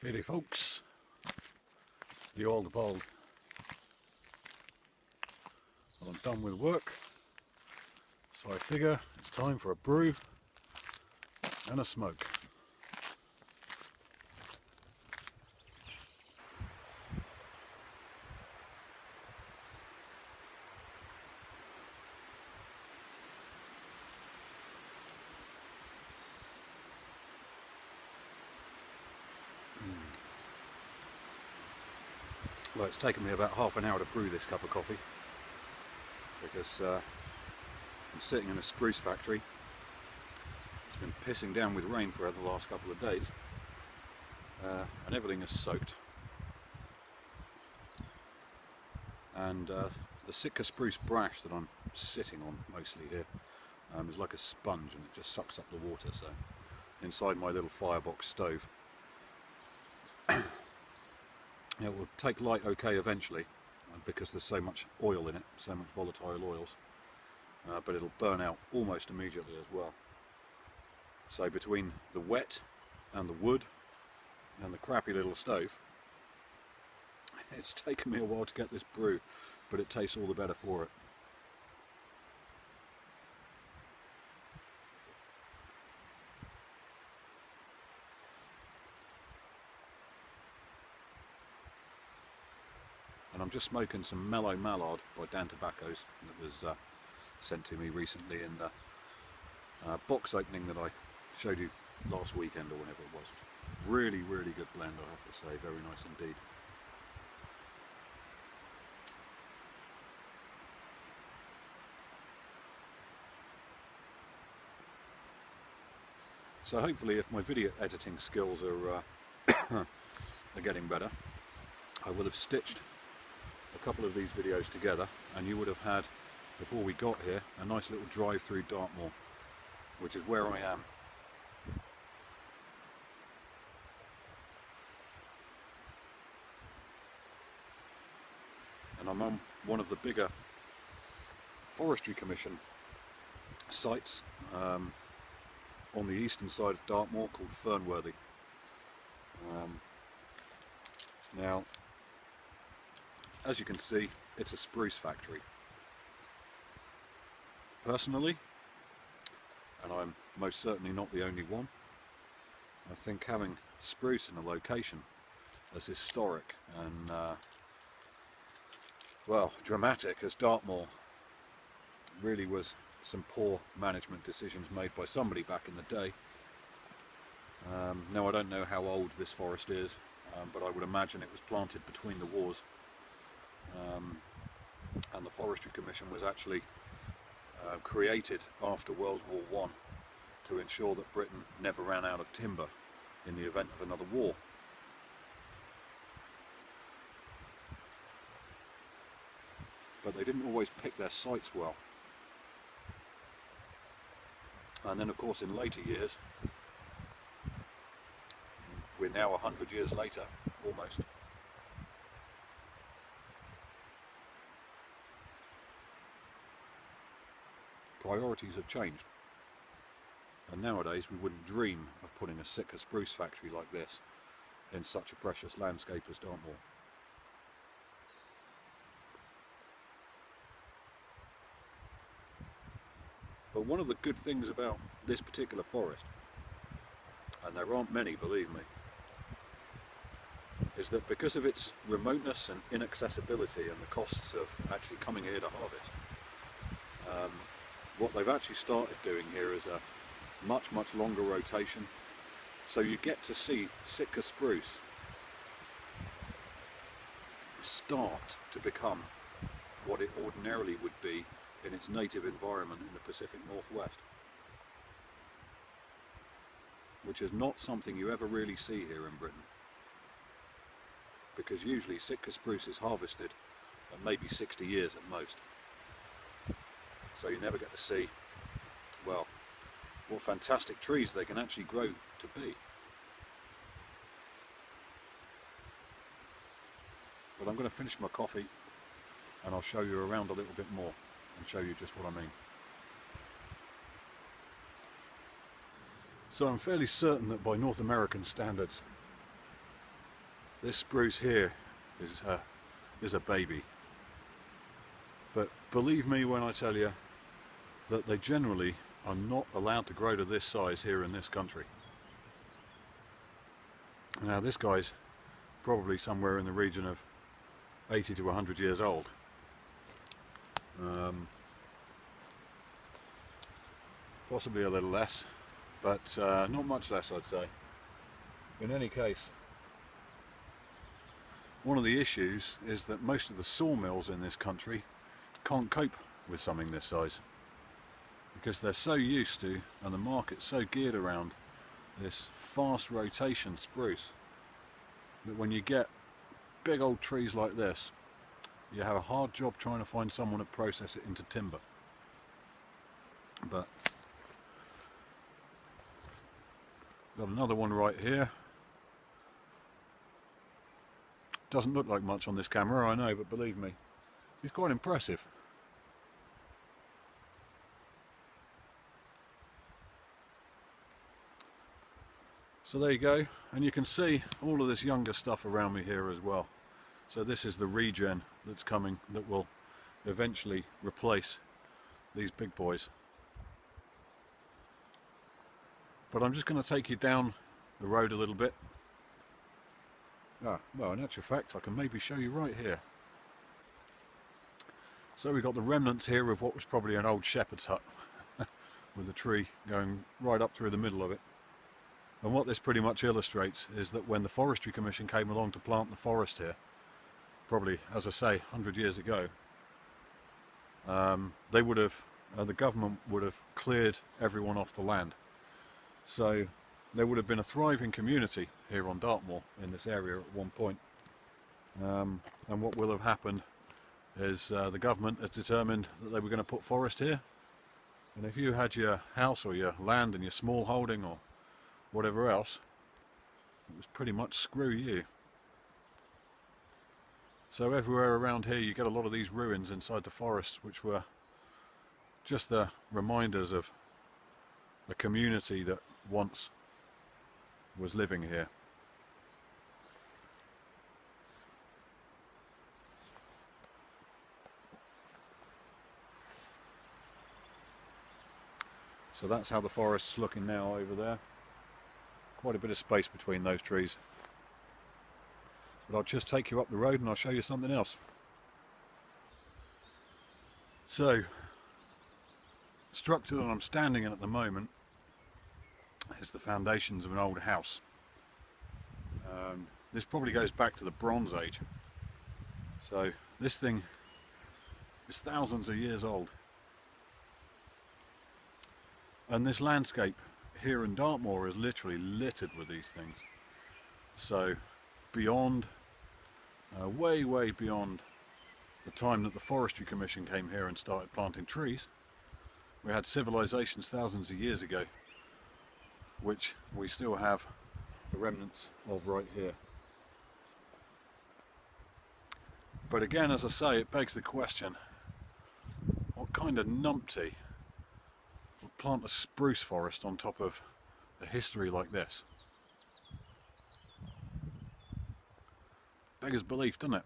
G'day folks, the old bold. Well, I'm done with work, so I figure it's time for a brew and a smoke. Well, it's taken me about half an hour to brew this cup of coffee because I'm sitting in a spruce factory. It's been pissing down with rain for the last couple of days and everything is soaked. And the Sitka spruce brash that I'm sitting on mostly here is like a sponge, and it just sucks up the water. So inside my little firebox stove, it will take light okay eventually because there's so much oil in it, so much volatile oils, but it'll burn out almost immediately as well. So between the wet and the wood and the crappy little stove, it's taken me a while to get this brew, but it tastes all the better for it. And I'm just smoking some Mellow Mallard by Dan Tobaccos that was sent to me recently in the box opening that I showed you last weekend or whenever it was. Really, really good blend, I have to say, very nice indeed. So hopefully, if my video editing skills are, are getting better, I will have stitched a couple of these videos together, and you would have had, before we got here, a nice little drive through Dartmoor, which is where I am. And I'm on one of the bigger Forestry Commission sites on the eastern side of Dartmoor called Fernworthy. Now, as you can see, it's a spruce factory. Personally, and I'm most certainly not the only one, I think having spruce in a location as historic and well, dramatic as Dartmoor really was some poor management decisions made by somebody back in the day. Now, I don't know how old this forest is, but I would imagine it was planted between the wars. And the Forestry Commission was actually created after World War I to ensure that Britain never ran out of timber in the event of another war. But they didn't always pick their sites well. And then, of course, in later years, we're now 100 years later, almost. Priorities have changed, and nowadays we wouldn't dream of putting a Sitka spruce factory like this in such a precious landscape as Dartmoor. But one of the good things about this particular forest, and there aren't many, believe me, is that because of its remoteness and inaccessibility and the costs of actually coming here to harvest, what they've actually started doing here is a much longer rotation, so you get to see Sitka spruce start to become what it ordinarily would be in its native environment in the Pacific Northwest, which is not something you ever really see here in Britain, because usually Sitka spruce is harvested at maybe 60 years at most. So you never get to see, well, what fantastic trees they can actually grow to be. But I'm going to finish my coffee and I'll show you around a little bit more and show you just what I mean. So I'm fairly certain that by North American standards, this spruce here is a baby. But believe me when I tell you that they generally are not allowed to grow to this size here in this country. Now this guy's probably somewhere in the region of 80 to 100 years old. Possibly a little less, but not much less, I'd say. In any case, one of the issues is that most of the sawmills in this country can't cope with something this size, because they're so used to, and the market's so geared around this fast rotation spruce, that when you get big old trees like this, you have a hard job trying to find someone to process it into timber. But got another one right here. Doesn't look like much on this camera, I know, but believe me, he's quite impressive. So there you go, and you can see all of this younger stuff around me here as well. So this is the regen that's coming, that will eventually replace these big boys. But I'm just going to take you down the road a little bit. Well, in actual fact, I can maybe show you right here. So we've got the remnants here of what was probably an old shepherd's hut with a tree going right up through the middle of it. And what this pretty much illustrates is that when the Forestry Commission came along to plant the forest here, probably, as I say, 100 years ago, they would have, the government would have cleared everyone off the land. So there would have been a thriving community here on Dartmoor in this area at one point. And what will have happened is the government has determined that they were going to put forest here. And if you had your house or your land and your small holding or whatever else, it was pretty much screw you. So everywhere around here you get a lot of these ruins inside the forest, which were just the reminders of a community that once was living here. So that's how the forest's looking now over there. Quite a bit of space between those trees. But I'll just take you up the road and I'll show you something else. So, the structure that I'm standing in at the moment is the foundations of an old house. This probably goes back to the Bronze Age. So this thing is thousands of years old. And this landscape here in Dartmoor is literally littered with these things. So beyond, way beyond the time that the Forestry Commission came here and started planting trees, we had civilizations thousands of years ago, which we still have the remnants of right here. But again, as I say, it begs the question, what kind of numpty would plant a spruce forest on top of a history like this? Beggars belief, doesn't it?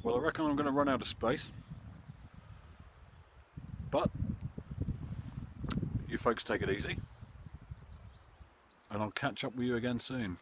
Well, I reckon I'm going to run out of space, but you folks take it easy, and I'll catch up with you again soon.